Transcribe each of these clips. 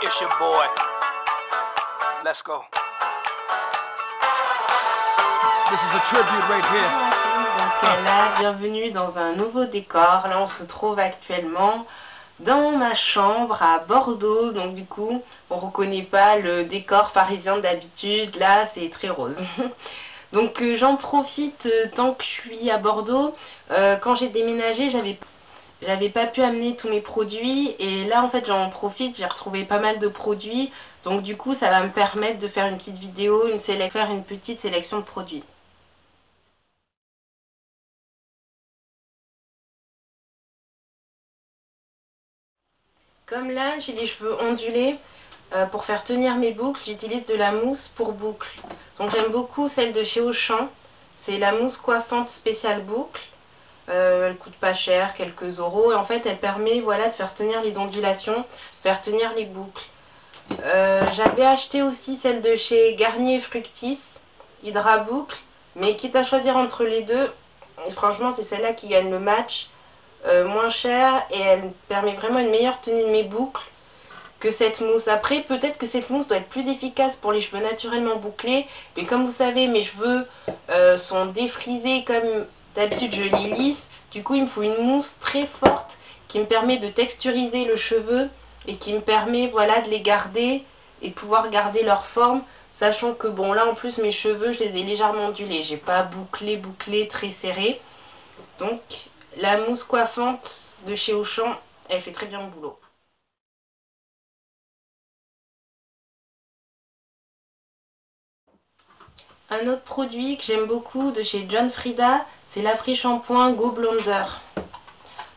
It's your boy. Let's go. This is a tribute right here. Donc là, bienvenue dans un nouveau décor. Là, on se trouve actuellement dans ma chambre à Bordeaux. Donc du coup, on reconnaît pas le décor parisien d'habitude. Là, c'est très rose. Donc j'en profite tant que je suis à Bordeaux. Quand j'ai déménagé, j'avais pas pu amener tous mes produits et là en fait j'en profite, j'ai retrouvé pas mal de produits, donc du coup ça va me permettre de faire une petite vidéo, faire une petite sélection de produits. Comme là j'ai les cheveux ondulés, pour faire tenir mes boucles j'utilise de la mousse pour boucles. Donc j'aime beaucoup celle de chez Auchan, c'est la mousse coiffante spéciale boucle. Elle coûte pas cher, quelques euros, et en fait elle permet voilà, de faire tenir les ondulations, de faire tenir les boucles. J'avais acheté aussi celle de chez Garnier Fructis, Hydra Boucle, mais quitte à choisir entre les deux, franchement c'est celle-là qui gagne le match, moins cher, et elle permet vraiment une meilleure tenue de mes boucles que cette mousse. Après peut-être que cette mousse doit être plus efficace pour les cheveux naturellement bouclés, mais comme vous savez mes cheveux sont défrisés comme d'habitude je les lisse, du coup il me faut une mousse très forte qui me permet de texturiser le cheveu et qui me permet voilà, de les garder et de pouvoir garder leur forme, sachant que bon là en plus mes cheveux je les ai légèrement ondulés, j'ai pas bouclé très serré, donc la mousse coiffante de chez Auchan elle fait très bien le boulot. Un autre produit que j'aime beaucoup de chez John Frieda, c'est l'après-shampoing Go Blonder.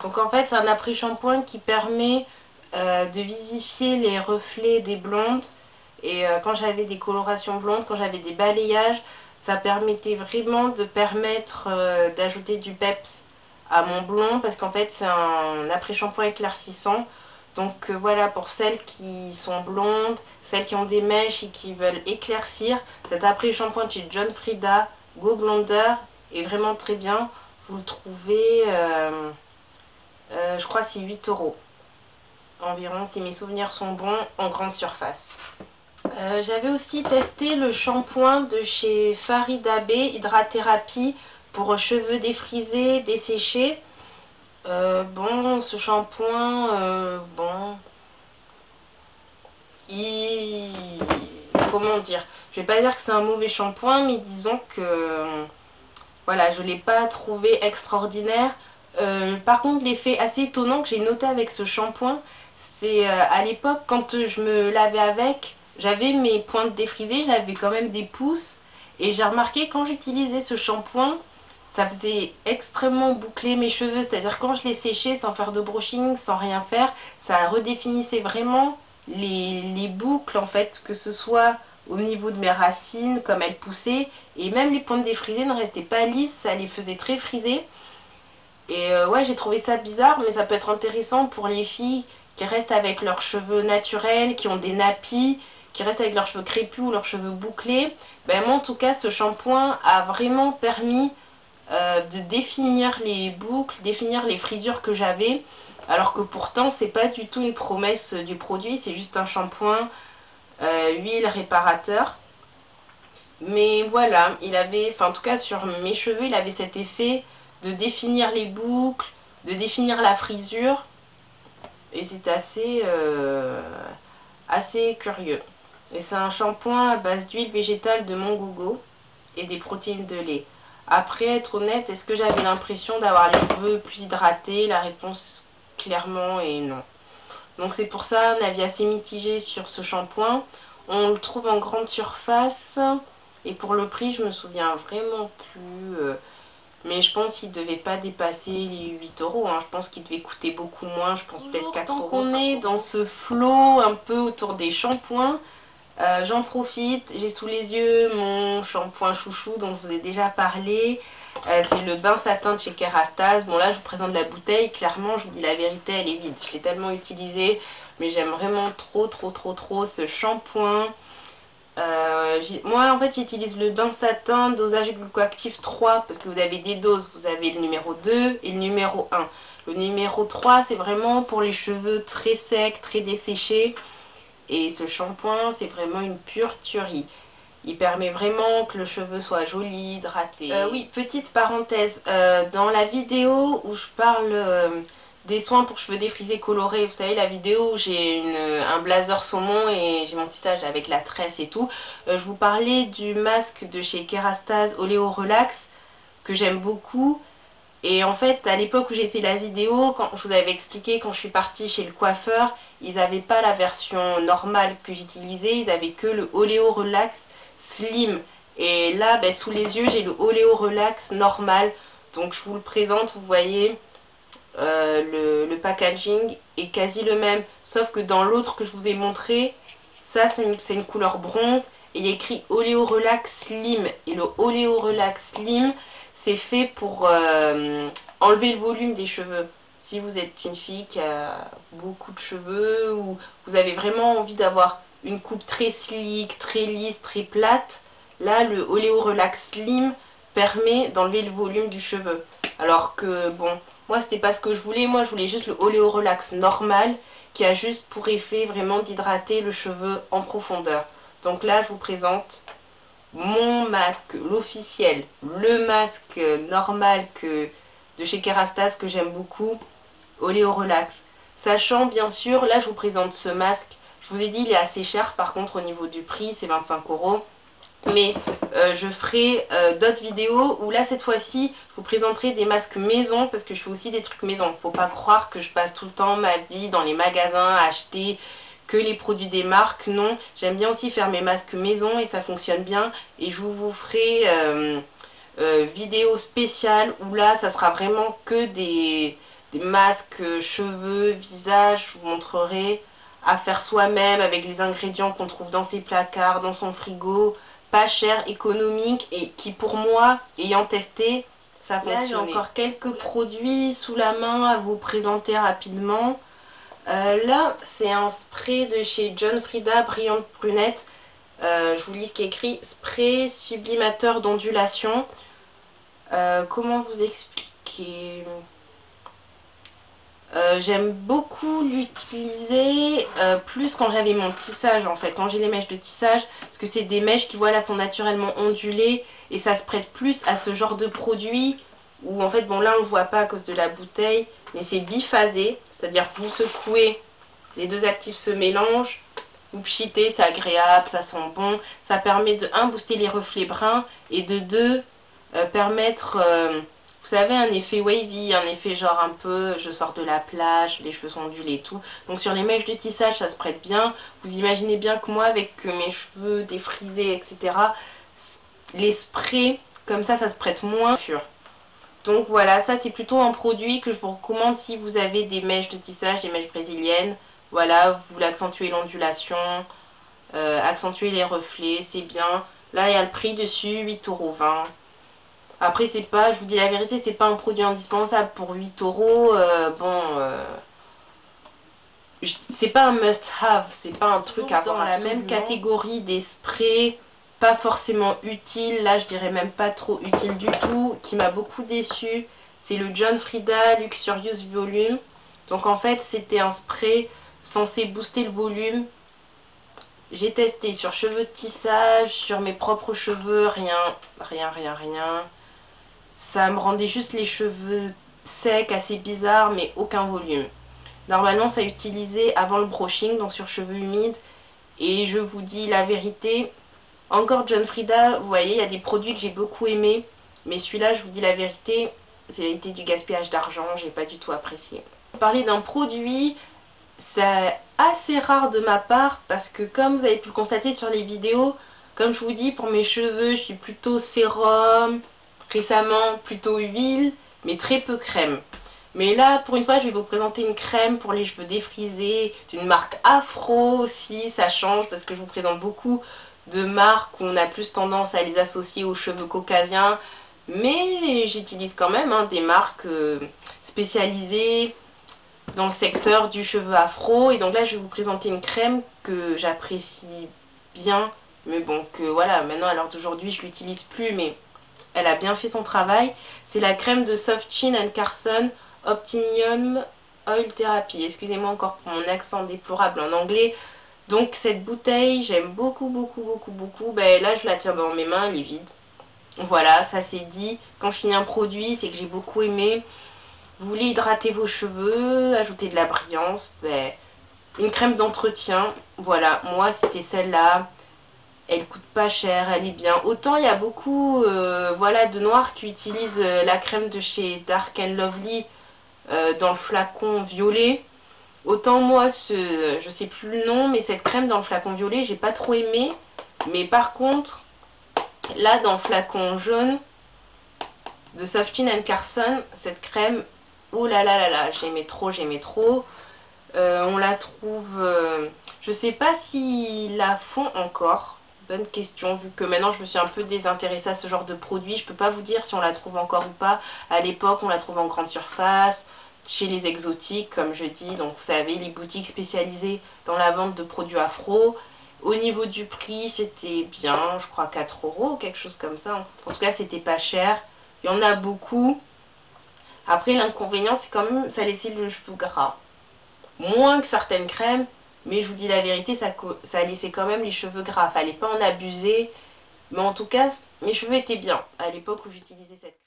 Donc en fait c'est un après-shampoing qui permet de vivifier les reflets des blondes. Et quand j'avais des colorations blondes, quand j'avais des balayages, ça permettait vraiment d'ajouter du peps à mon blond. Parce qu'en fait c'est un après-shampoing éclaircissant. Donc voilà, pour celles qui sont blondes, celles qui ont des mèches et qui veulent éclaircir, cet après-shampoing chez John Frieda Go Blonder est vraiment très bien. Vous le trouvez, je crois c'est 8 € environ, si mes souvenirs sont bons, en grande surface. J'avais aussi testé le shampoing de chez Farida B, Hydrathérapie pour cheveux défrisés, desséchés. Bon, ce shampoing, bon, comment dire, je vais pas dire que c'est un mauvais shampoing, mais disons que, voilà, je l'ai pas trouvé extraordinaire. Par contre, l'effet assez étonnant que j'ai noté avec ce shampoing, c'est à l'époque, quand je me lavais avec, j'avais mes pointes défrisées, j'avais quand même des pouces, et j'ai remarqué quand j'utilisais ce shampoing, ça faisait extrêmement boucler mes cheveux, c'est-à-dire quand je les séchais sans faire de brushing, sans rien faire, ça redéfinissait vraiment les boucles en fait, que ce soit au niveau de mes racines, comme elles poussaient, et même les pointes défrisées ne restaient pas lisses, ça les faisait très frisées. Et ouais, j'ai trouvé ça bizarre, mais ça peut être intéressant pour les filles qui restent avec leurs cheveux naturels, qui ont des nappies, qui restent avec leurs cheveux crépus ou leurs cheveux bouclés. Ben moi en tout cas, ce shampoing a vraiment permis de définir les boucles, définir les frisures que j'avais, alors que pourtant c'est pas du tout une promesse du produit, c'est juste un shampoing huile réparateur. Mais voilà, il avait, enfin en tout cas sur mes cheveux, il avait cet effet de définir les boucles, de définir la frisure, et c'est assez curieux. Et c'est un shampoing à base d'huile végétale de Mongogo et des protéines de lait. Après, être honnête, est-ce que j'avais l'impression d'avoir les cheveux plus hydratés? La réponse clairement est non. Donc c'est pour ça un avis assez mitigé sur ce shampoing. On le trouve en grande surface et pour le prix je me souviens vraiment plus. Mais je pense qu'il ne devait pas dépasser les 8 €. Hein. Je pense qu'il devait coûter beaucoup moins, je pense peut-être 4 €. On est dans ce flot un peu autour des shampoings. J'en profite, j'ai sous les yeux mon shampoing chouchou dont je vous ai déjà parlé. C'est le bain satin de chez Kerastase. Bon là je vous présente la bouteille, clairement je vous dis la vérité, elle est vide. Je l'ai tellement utilisé, mais j'aime vraiment trop ce shampoing. Moi en fait j'utilise le bain satin dosage glucoactif 3 parce que vous avez des doses, vous avez le numéro 2 et le numéro 1. Le numéro 3 c'est vraiment pour les cheveux très secs, très desséchés. Et ce shampoing, c'est vraiment une pure tuerie. Il permet vraiment que le cheveu soit joli, hydraté. Oui, petite parenthèse, dans la vidéo où je parle des soins pour cheveux défrisés colorés, vous savez la vidéo où j'ai un blazer saumon et j'ai mon tissage avec la tresse et tout, je vous parlais du masque de chez Kerastase Oléo Relax que j'aime beaucoup. Et en fait, à l'époque où j'ai fait la vidéo, quand je vous avais expliqué, quand je suis partie chez le coiffeur, ils n'avaient pas la version normale que j'utilisais, ils avaient que le Oléo Relax Slim. Et là, ben, sous les yeux, j'ai le Oléo Relax normal. Donc je vous le présente, vous voyez, le packaging est quasi le même. Sauf que dans l'autre que je vous ai montré, ça c'est une couleur bronze. Et il y a écrit Oléo Relax Slim. Et le Oléo Relax Slim, c'est fait pour enlever le volume des cheveux. Si vous êtes une fille qui a beaucoup de cheveux ou vous avez vraiment envie d'avoir une coupe très slick, très lisse, très plate, là le Oléo Relax Slim permet d'enlever le volume du cheveu. Alors que bon, moi c'était pas ce que je voulais, moi je voulais juste le Oléo Relax normal qui a juste pour effet vraiment d'hydrater le cheveu en profondeur. Donc là je vous présente mon masque, l'officiel, le masque normal de chez Kerastase que j'aime beaucoup, Oléo Relax. Sachant bien sûr, là je vous présente ce masque, je vous ai dit il est assez cher par contre au niveau du prix, c'est 25 €. Mais je ferai d'autres vidéos où là cette fois-ci je vous présenterai des masques maison parce que je fais aussi des trucs maison. Faut pas croire que je passe tout le temps ma vie dans les magasins à acheter que les produits des marques, non. J'aime bien aussi faire mes masques maison et ça fonctionne bien. Et je vous ferai vidéo spéciale où là ça sera vraiment que des masques cheveux, visage. Je vous montrerai à faire soi-même avec les ingrédients qu'on trouve dans ses placards, dans son frigo. Pas cher, économique et qui pour moi, ayant testé, ça fonctionne. Là j'ai encore quelques produits sous la main à vous présenter rapidement. Là c'est un spray de chez John Frieda Brillante Brunette. Je vous lis ce qui est écrit: spray sublimateur d'ondulation. Comment vous expliquer? J'aime beaucoup l'utiliser plus quand j'avais mon tissage en fait, quand j'ai les mèches de tissage, parce que c'est des mèches qui voilà sont naturellement ondulées et ça se prête plus à ce genre de produit où en fait bon là on le voit pas à cause de la bouteille, mais c'est biphasé, c'est-à-dire vous secouez, les deux actifs se mélangent, vous pchitez, c'est agréable, ça sent bon, ça permet de 1 booster les reflets bruns et de 2 permettre vous savez, un effet wavy, un effet genre un peu je sors de la plage, les cheveux sont ondulés et tout. Donc sur les mèches de tissage ça se prête bien. Vous imaginez bien que moi avec mes cheveux défrisés etc, les sprays comme ça se prête moins. Donc voilà, ça c'est plutôt un produit que je vous recommande si vous avez des mèches de tissage, des mèches brésiliennes. Voilà, vous voulez accentuer l'ondulation, accentuer les reflets, c'est bien. Là il y a le prix dessus, 8,20 €. Après c'est pas, je vous dis la vérité, c'est pas un produit indispensable pour 8 €. C'est pas un must have, c'est pas un truc à avoir dans la même catégorie des sprays, pas forcément utile, là je dirais même pas trop utile du tout, qui m'a beaucoup déçu. C'est le John Frieda Luxurious Volume. Donc en fait c'était un spray censé booster le volume. J'ai testé sur cheveux de tissage, sur mes propres cheveux, rien. Ça me rendait juste les cheveux secs, assez bizarres, mais aucun volume. Normalement, ça utilisé avant le brushing, donc sur cheveux humides. Et je vous dis la vérité, encore John Frieda, vous voyez, il y a des produits que j'ai beaucoup aimés. Mais celui-là, je vous dis la vérité, c'était du gaspillage d'argent, j'ai pas du tout apprécié. Parler d'un produit, c'est assez rare de ma part, parce que comme vous avez pu le constater sur les vidéos, comme je vous dis, pour mes cheveux, je suis plutôt sérum. Récemment, plutôt huile, mais très peu crème. Mais là, pour une fois, je vais vous présenter une crème pour les cheveux défrisés, d'une marque Afro aussi, ça change parce que je vous présente beaucoup de marques où on a plus tendance à les associer aux cheveux caucasiens. Mais j'utilise quand même des marques spécialisées dans le secteur du cheveu afro. Et donc là, je vais vous présenter une crème que j'apprécie bien. Mais bon, que voilà, maintenant à l'heure d'aujourd'hui, je l'utilise plus, mais elle a bien fait son travail. C'est la crème de Soft Chin & Carson Optimum Oil Therapy. Excusez-moi encore pour mon accent déplorable en anglais. Donc cette bouteille, j'aime beaucoup, beaucoup, beaucoup, beaucoup. Ben, là, je la tiens dans mes mains, elle est vide. Voilà, ça c'est dit. Quand je finis un produit, c'est que j'ai beaucoup aimé. Vous voulez hydrater vos cheveux, ajouter de la brillance, ben, une crème d'entretien. Voilà, moi c'était celle-là. Elle coûte pas cher, elle est bien. Autant il y a beaucoup voilà, de noirs qui utilisent la crème de chez Dark and Lovely dans le flacon violet. Autant moi, je sais plus le nom, mais cette crème dans le flacon violet, j'ai pas trop aimé. Mais par contre, là dans le flacon jaune de Softine and Carson, cette crème, oh là là là là, j'aimais trop, j'aimais trop. On la trouve, je sais pas s'ils la font encore. Bonne question, vu que maintenant je me suis un peu désintéressée à ce genre de produit. Je peux pas vous dire si on la trouve encore ou pas. À l'époque, on la trouve en grande surface, chez les exotiques, comme je dis. Donc vous savez, les boutiques spécialisées dans la vente de produits afro. Au niveau du prix, c'était bien, je crois 4 euros ou quelque chose comme ça. En tout cas, c'était pas cher. Il y en a beaucoup. Après, l'inconvénient, c'est quand même, ça laissait le cheveu gras. Moins que certaines crèmes, mais je vous dis la vérité, ça laissait quand même les cheveux gras. Fallait pas en abuser. Mais en tout cas, mes cheveux étaient bien à l'époque où j'utilisais cette crème.